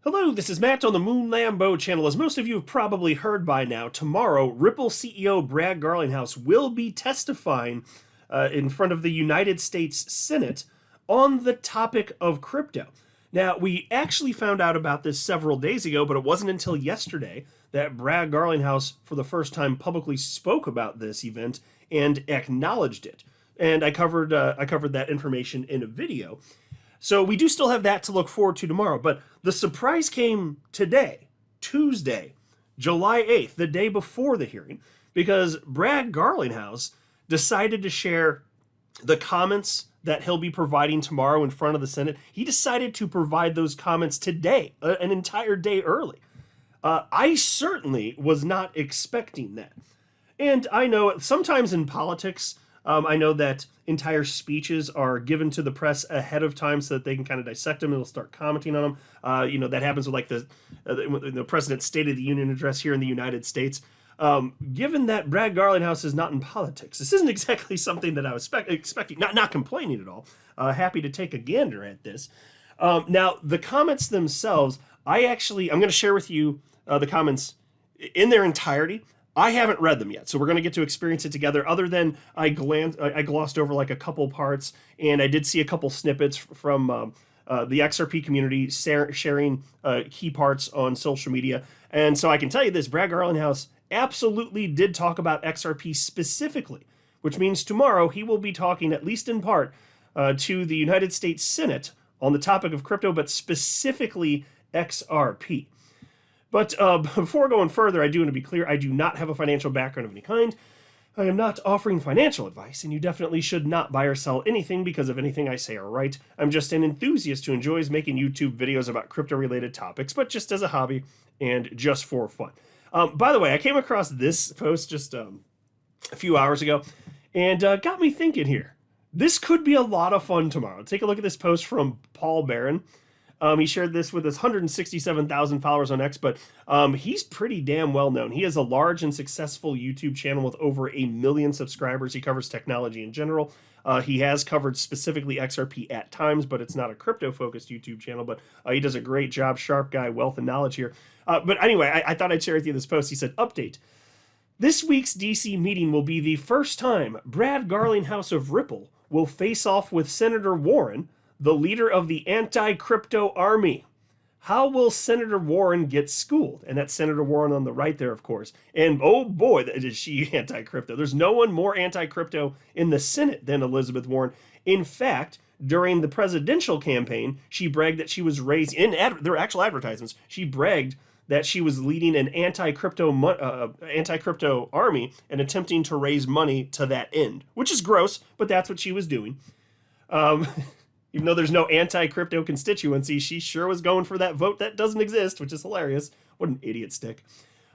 Hello, this is Matt on the Moon Lambo channel. As most of you have probably heard by now, tomorrow, Ripple CEO Brad Garlinghouse will be testifying in front of the United States Senate on the topic of crypto. Now, we actually found out about this several days ago, but it wasn't until yesterday that Brad Garlinghouse, for the first time, publicly spoke about this event and acknowledged it. And I covered that information in a video. So we do still have that to look forward to tomorrow. But the surprise came today, Tuesday, July 8th, the day before the hearing, because Brad Garlinghouse decided to share the comments that he'll be providing tomorrow in front of the Senate. He decided to provide those comments today, an entire day early. I certainly was not expecting that. And I know sometimes in politics, I know that entire speeches are given to the press ahead of time so that they can kind of dissect them and they'll start commenting on them. That happens with like the President's State of the Union address here in the United States. Given that Brad Garlinghouse is not in politics, this isn't exactly something that I was expecting. Not complaining at all. Happy to take a gander at this. Now, the comments themselves, I'm going to share with you the comments in their entirety. I haven't read them yet, so we're going to get to experience it together. Other than I glossed over like a couple parts, and I did see a couple snippets from the XRP community sharing key parts on social media. And so I can tell you this, Brad Garlinghouse absolutely did talk about XRP specifically, which means tomorrow he will be talking, at least in part, to the United States Senate on the topic of crypto, but specifically XRP. But before going further, I do want to be clear, I do not have a financial background of any kind. I am not offering financial advice, and you definitely should not buy or sell anything because of anything I say or write. I'm just an enthusiast who enjoys making YouTube videos about crypto-related topics, but just as a hobby and just for fun. By the way, I came across this post just a few hours ago, and got me thinking here. This could be a lot of fun tomorrow. Take a look at this post from Paul Barron. He shared this with his 167,000 followers on X, but he's pretty damn well known. He has a large and successful YouTube channel with over 1 million subscribers. He covers technology in general. He has covered specifically XRP at times, but it's not a crypto-focused YouTube channel, but he does a great job. Sharp guy, wealth and knowledge here. But anyway, I thought I'd share with you this post. He said, update. This week's DC meeting will be the first time Brad Garlinghouse of Ripple will face off with Senator Warren, the leader of the anti-crypto army. How will Senator Warren get schooled? And that's Senator Warren on the right there, of course. And oh boy, is she anti-crypto. There's no one more anti-crypto in the Senate than Elizabeth Warren. In fact, during the presidential campaign, she bragged that she was raising, their actual advertisements, she bragged that she was leading an anti-crypto army and attempting to raise money to that end, which is gross, but that's what she was doing. Even though there's no anti-crypto constituency, she sure was going for that vote that doesn't exist, which is hilarious. What an idiot stick.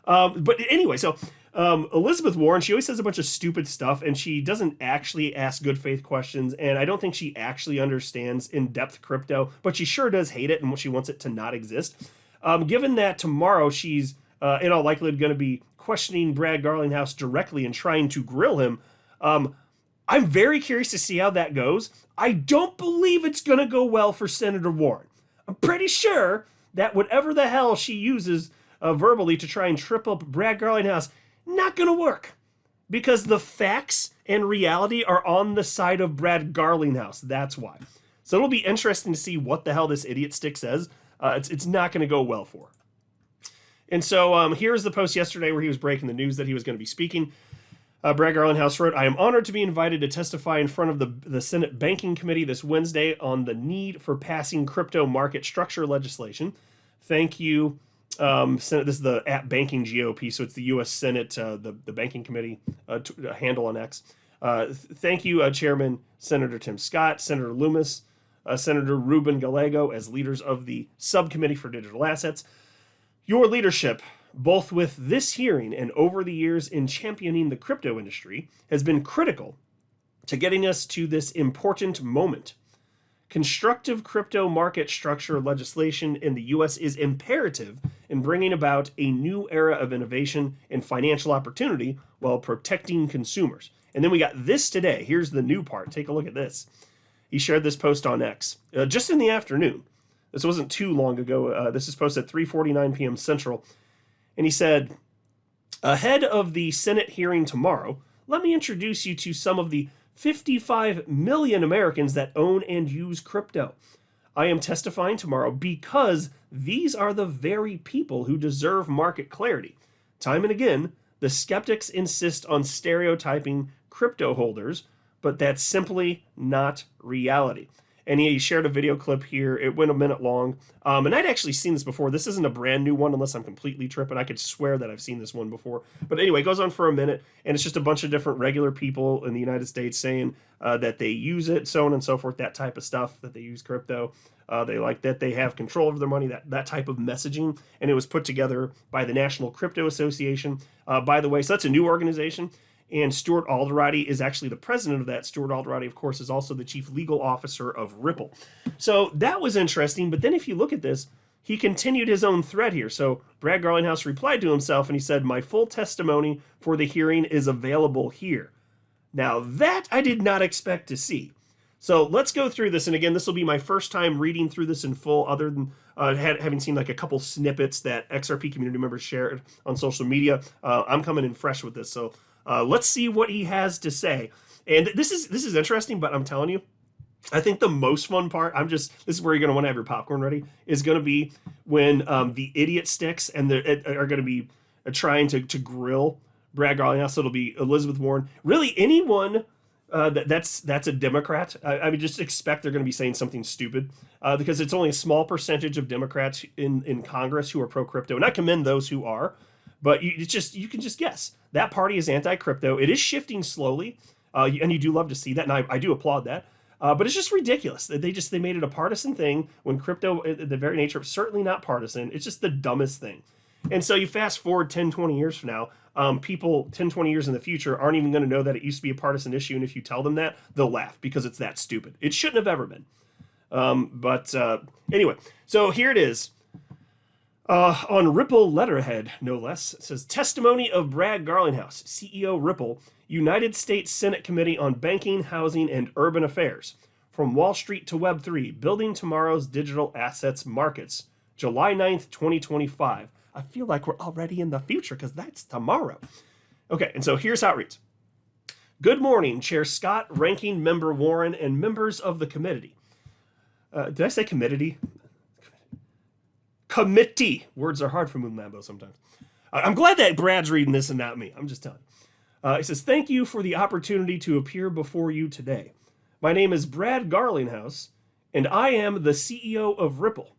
But anyway, so Elizabeth Warren, she always says a bunch of stupid stuff, and she doesn't actually ask good faith questions, and I don't think she actually understands in-depth crypto, but she sure does hate it, and she wants it to not exist. Given that tomorrow she's in all likelihood going to be questioning Brad Garlinghouse directly and trying to grill him, I'm very curious to see how that goes. I don't believe it's going to go well for Senator Warren. I'm pretty sure that whatever the hell she uses verbally to try and trip up Brad Garlinghouse, not going to work. Because the facts and reality are on the side of Brad Garlinghouse. That's why. So it'll be interesting to see what the hell this idiot stick says. It's not going to go well for her. And so here's the post yesterday where he was breaking the news that he was going to be speaking. Brad Garlinghouse wrote, I am honored to be invited to testify in front of the Senate Banking Committee this Wednesday on the need for passing crypto market structure legislation. Thank you, Senate. This is the @Banking GOP, so it's the U.S. Senate, the Banking Committee handle on X. Thank you, Chairman Senator Tim Scott, Senator Loomis, Senator Ruben Gallego as leaders of the Subcommittee for Digital Assets. Your leadership, both with this hearing and over the years in championing the crypto industry, has been critical to getting us to this important moment. Constructive crypto market structure legislation in the U.S. is imperative in bringing about a new era of innovation and financial opportunity while protecting consumers. And then we got this today. Here's the new part. Take a look at this. He shared this post on X just in the afternoon. This wasn't too long ago. This is posted at 3:49 p.m. Central. And he said, ahead of the Senate hearing tomorrow, let me introduce you to some of the 55 million Americans that own and use crypto. I am testifying tomorrow because these are the very people who deserve market clarity. Time and again, the skeptics insist on stereotyping crypto holders, but that's simply not reality. And he shared a video clip here. It went a minute long. And I'd actually seen this before. This isn't a brand new one unless I'm completely tripping. I could swear that I've seen this one before. But anyway, it goes on for a minute, and it's just a bunch of different regular people in the United States saying that they use it, so on and so forth, that type of stuff, that they use crypto. They like that they have control over their money, that type of messaging. And it was put together by the National Crypto Association. By the way, so that's a new organization. And Stuart Alderati is actually the president of that. Stuart Alderati, of course, is also the chief legal officer of Ripple. So that was interesting. But then if you look at this, he continued his own thread here. So Brad Garlinghouse replied to himself and he said, my full testimony for the hearing is available here. Now that I did not expect to see. So let's go through this. And again, this will be my first time reading through this in full, other than having seen like a couple snippets that XRP community members shared on social media. I'm coming in fresh with this. So let's see what he has to say. And this is interesting, but I'm telling you, I think the most fun part, this is where you're going to want to have your popcorn ready, is going to be when the idiot sticks and they are going to be trying to grill Brad Garlinghouse. So it'll be Elizabeth Warren. Really, anyone that's a Democrat, I would just expect they're going to be saying something stupid because it's only a small percentage of Democrats in Congress who are pro-crypto. And I commend those who are. But you can just guess. That party is anti-crypto. It is shifting slowly, and you do love to see that, and I do applaud that. But it's just ridiculous. They made it a partisan thing when crypto, the very nature of certainly not partisan. It's just the dumbest thing. And so you fast forward 10, 20 years from now, people 10, 20 years in the future aren't even going to know that it used to be a partisan issue, and if you tell them that, they'll laugh because it's that stupid. It shouldn't have ever been. Anyway, so here it is. On Ripple letterhead, no less, it says, testimony of Brad Garlinghouse, CEO Ripple, United States Senate Committee on Banking, Housing, and Urban Affairs. From Wall Street to Web3, Building Tomorrow's Digital Assets Markets, July 9th, 2025. I feel like we're already in the future because that's tomorrow. Okay, and so here's how it reads. Good morning, Chair Scott, Ranking Member Warren, and members of the committee. Did I say committee? Committee. Words are hard for Moon Lambo sometimes. I'm glad that Brad's reading this and not me. I'm just telling you. He says, thank you for the opportunity to appear before you today. My name is Brad Garlinghouse, and I am the CEO of Ripple.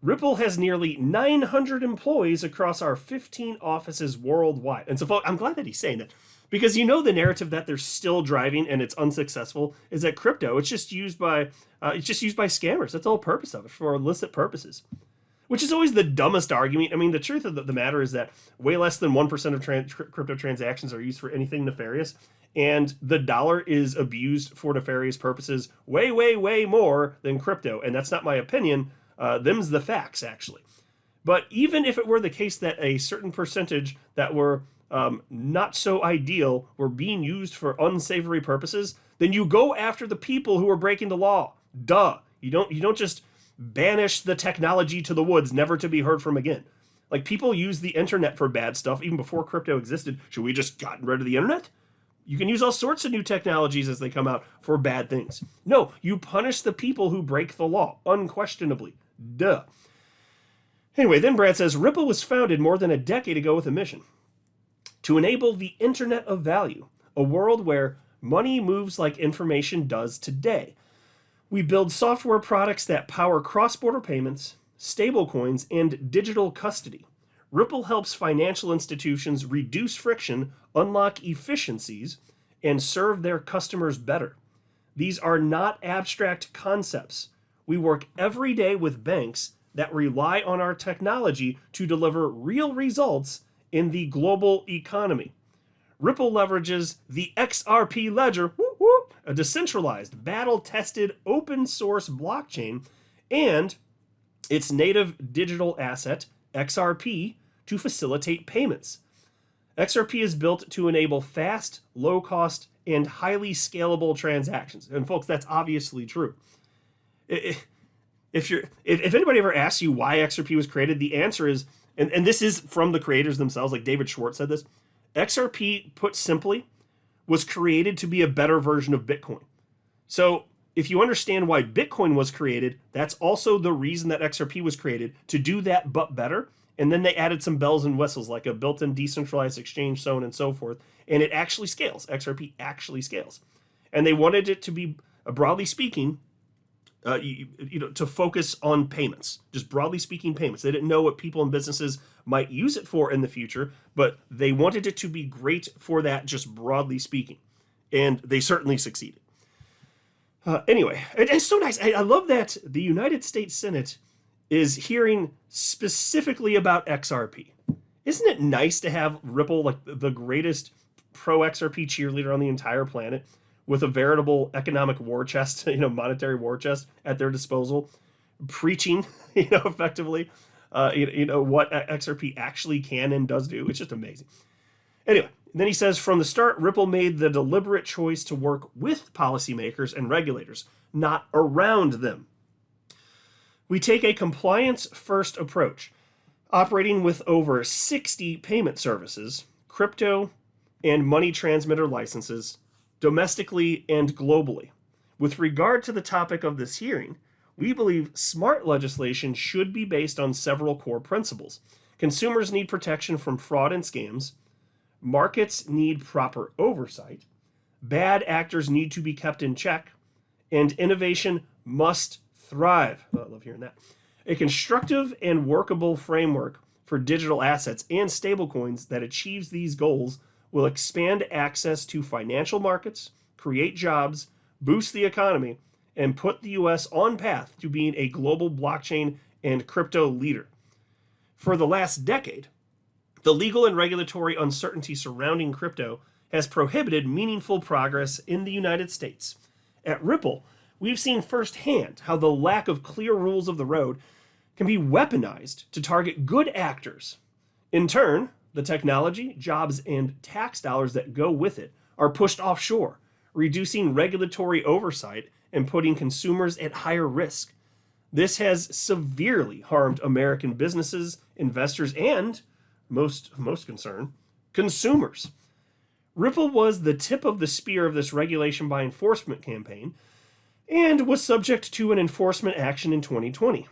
Ripple has nearly 900 employees across our 15 offices worldwide. And so, folks, I'm glad that he's saying that. Because you know the narrative that they're still driving and it's unsuccessful is that crypto, it's just used by scammers. That's the whole purpose of it, for illicit purposes. Which is always the dumbest argument. I mean, the truth of the matter is that way less than 1% of crypto transactions are used for anything nefarious. And the dollar is abused for nefarious purposes way, way, way more than crypto. And that's not my opinion. Them's the facts, actually. But even if it were the case that a certain percentage that were not so ideal were being used for unsavory purposes, then you go after the people who are breaking the law. Duh. You don't just banish the technology to the woods, never to be heard from again. Like, people use the internet for bad stuff even before crypto existed. Should we just gotten rid of the internet? You can use all sorts of new technologies as they come out for bad things. No, you punish the people who break the law, unquestionably. Duh. Anyway, then Brad says, Ripple was founded more than a decade ago with a mission to enable the internet of value, a world where money moves like information does today. We build software products that power cross-border payments, stablecoins, and digital custody. Ripple helps financial institutions reduce friction, unlock efficiencies, and serve their customers better. These are not abstract concepts. We work every day with banks that rely on our technology to deliver real results in the global economy. Ripple leverages the XRP ledger, a decentralized, battle-tested, open-source blockchain, and its native digital asset, XRP, to facilitate payments. XRP is built to enable fast, low-cost, and highly scalable transactions. And folks, that's obviously true. It if anybody ever asks you why XRP was created, the answer is, and this is from the creators themselves, like David Schwartz said this, XRP, put simply, was created to be a better version of Bitcoin. So if you understand why Bitcoin was created, that's also the reason that XRP was created, to do that but better. And then they added some bells and whistles, like a built-in decentralized exchange, so on and so forth. And it actually scales. XRP actually scales. And they wanted it to be, broadly speaking, to focus on payments, just broadly speaking payments. They didn't know what people and businesses might use it for in the future, but they wanted it to be great for that, just broadly speaking. And they certainly succeeded. Anyway, it's so nice. I love that the United States Senate is hearing specifically about XRP. Isn't it nice to have Ripple, like the greatest pro-XRP cheerleader on the entire planet, with a veritable economic war chest, monetary war chest at their disposal, preaching, effectively, what XRP actually can and does do. It's just amazing. Anyway, then he says, from the start, Ripple made the deliberate choice to work with policymakers and regulators, not around them. We take a compliance-first approach, operating with over 60 payment services, crypto, and money transmitter licenses, domestically and globally. With regard to the topic of this hearing, we believe smart legislation should be based on several core principles. Consumers need protection from fraud and scams. Markets need proper oversight. Bad actors need to be kept in check. And innovation must thrive. I love hearing that. A constructive and workable framework for digital assets and stablecoins that achieves these goals will expand access to financial markets, create jobs, boost the economy, and put the U.S. on path to being a global blockchain and crypto leader. For the last decade, the legal and regulatory uncertainty surrounding crypto has prohibited meaningful progress in the United States. At Ripple, we've seen firsthand how the lack of clear rules of the road can be weaponized to target good actors. In turn, the technology, jobs, and tax dollars that go with it are pushed offshore, reducing regulatory oversight and putting consumers at higher risk. This has severely harmed American businesses, investors, and, most concern, consumers. Ripple was the tip of the spear of this regulation by enforcement campaign and was subject to an enforcement action in 2020.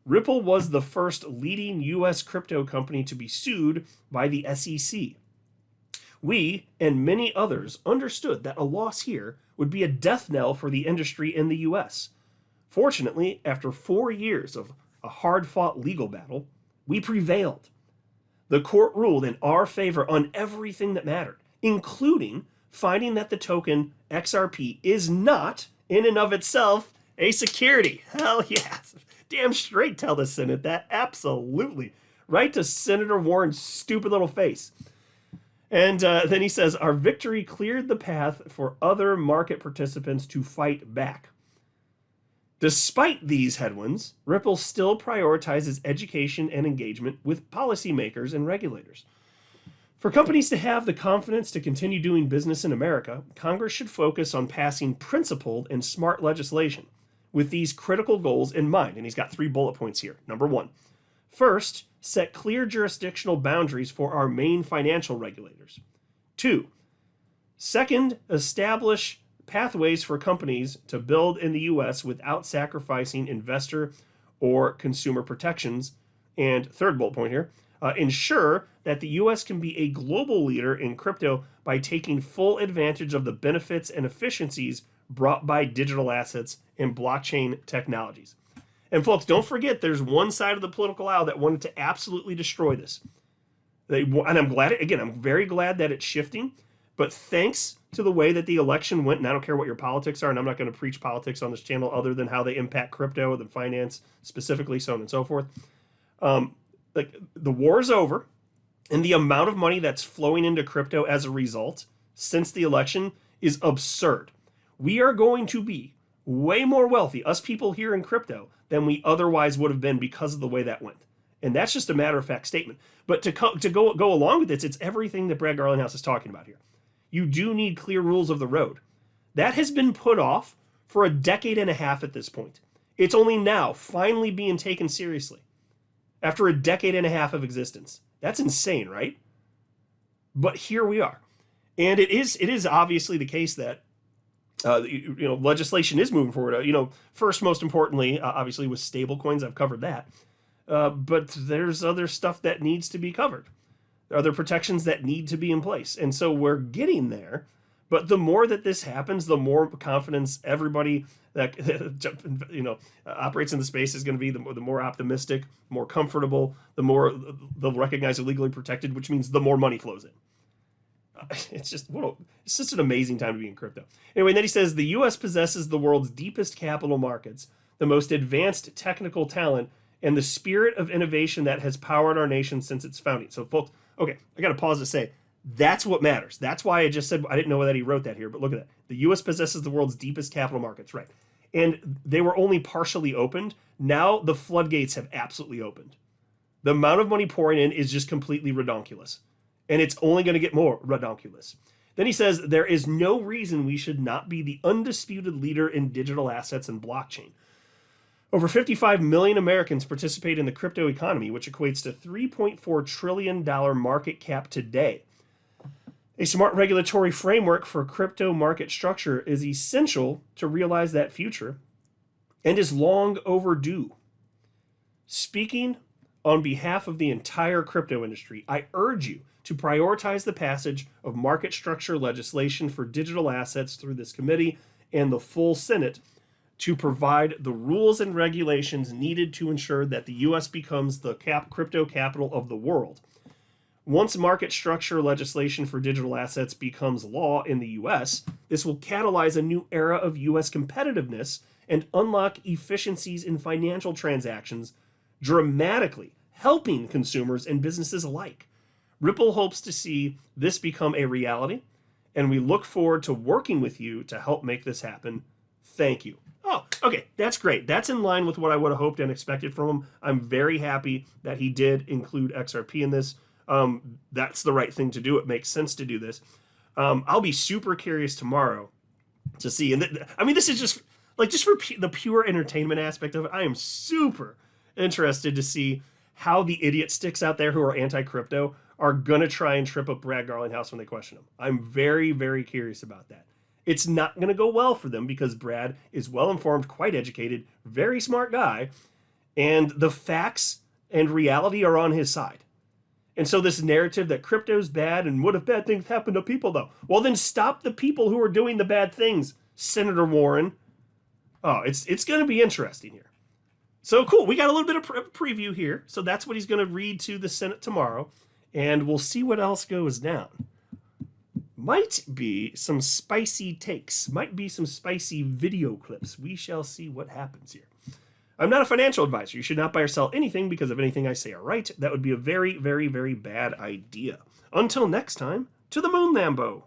Ripple was the first leading U.S. crypto company to be sued by the SEC. We, and many others, understood that a loss here would be a death knell for the industry in the U.S. Fortunately, after 4 years of a hard-fought legal battle, we prevailed. The court ruled in our favor on everything that mattered, including finding that the token XRP is not, in and of itself, a security. Hell yes. Damn straight tell the Senate that. Absolutely. Right to Senator Warren's stupid little face. And then he says, our victory cleared the path for other market participants to fight back. Despite these headwinds, Ripple still prioritizes education and engagement with policymakers and regulators. For companies to have the confidence to continue doing business in America, Congress should focus on passing principled and smart legislation with these critical goals in mind. And he's got 3 bullet points here. Number 1, first, set clear jurisdictional boundaries for our main financial regulators. 2, second, establish pathways for companies to build in the U.S. without sacrificing investor or consumer protections. And third bullet point here, ensure that the U.S. can be a global leader in crypto by taking full advantage of the benefits and efficiencies brought by digital assets and blockchain technologies. And folks, don't forget, there's one side of the political aisle that wanted to absolutely destroy this. And I'm glad, I'm very glad that it's shifting. But thanks to the way that the election went, and I don't care what your politics are, and I'm not going to preach politics on this channel other than how they impact crypto and finance specifically, so on and so forth. Like the war is over, and the amount of money that's flowing into crypto as a result since the election is absurd. We are going to be way more wealthy, us people here in crypto, than we otherwise would have been because of the way that went. And that's just a matter-of-fact statement. But to go along with this, it's everything that Brad Garlinghouse is talking about here. You do need clear rules of the road. That has been put off for a decade and a half at this point. It's only now finally being taken seriously after a decade and a half of existence. That's insane, right? But here we are. And it is obviously the case that legislation is moving forward. First, most importantly, obviously with stable coins, I've covered that. But there's other stuff that needs to be covered. There are other protections that need to be in place. And so we're getting there. But the more that this happens, the more confidence everybody that operates in the space is going to be, the more optimistic, more comfortable, the more they'll recognize it legally protected, which means the more money flows in. It's just an amazing time to be in crypto. Anyway, and then he says the U.S. possesses the world's deepest capital markets, the most advanced technical talent, and the spirit of innovation that has powered our nation since its founding. So, folks, okay, I got to pause to say that's what matters. That's why I just said I didn't know that he wrote that here, but look at that. The U.S. possesses the world's deepest capital markets, right? And they were only partially opened. Now the floodgates have absolutely opened. The amount of money pouring in is just completely redonkulous. And it's only going to get more redonkulous. Then he says, there is no reason we should not be the undisputed leader in digital assets and blockchain. Over 55 million Americans participate in the crypto economy, which equates to $3.4 trillion market cap today. A smart regulatory framework for crypto market structure is essential to realize that future and is long overdue. Speaking on behalf of the entire crypto industry, I urge you to prioritize the passage of market structure legislation for digital assets through this committee and the full Senate to provide the rules and regulations needed to ensure that the U.S. becomes the crypto capital of the world. Once market structure legislation for digital assets becomes law in the U.S., this will catalyze a new era of U.S. competitiveness and unlock efficiencies in financial transactions, dramatically helping consumers and businesses alike. Ripple hopes to see this become a reality, and we look forward to working with you to help make this happen. Thank you. Oh, okay, that's great. That's in line with what I would have hoped and expected from him. I'm very happy that he did include XRP in this. That's the right thing to do. It makes sense to do this. I'll be super curious tomorrow to see. And this is just for the pure entertainment aspect of it. I am super interested to see how the idiot sticks out there who are anti-crypto are going to try and trip up Brad Garlinghouse when they question him. I'm very, very curious about that. It's not going to go well for them because Brad is well-informed, quite educated, very smart guy, and the facts and reality are on his side. And so this narrative that crypto's bad and what if bad things happen to people, though? Well, then stop the people who are doing the bad things, Senator Warren. Oh, it's going to be interesting here. So cool. We got a little bit of preview here. So that's what he's going to read to the Senate tomorrow. And we'll see what else goes down. Might be some spicy takes. Might be some spicy video clips. We shall see what happens here. I'm not a financial advisor. You should not buy or sell anything because of anything I say or write. That would be a very, very, very bad idea. Until next time, to the moon, Lambo.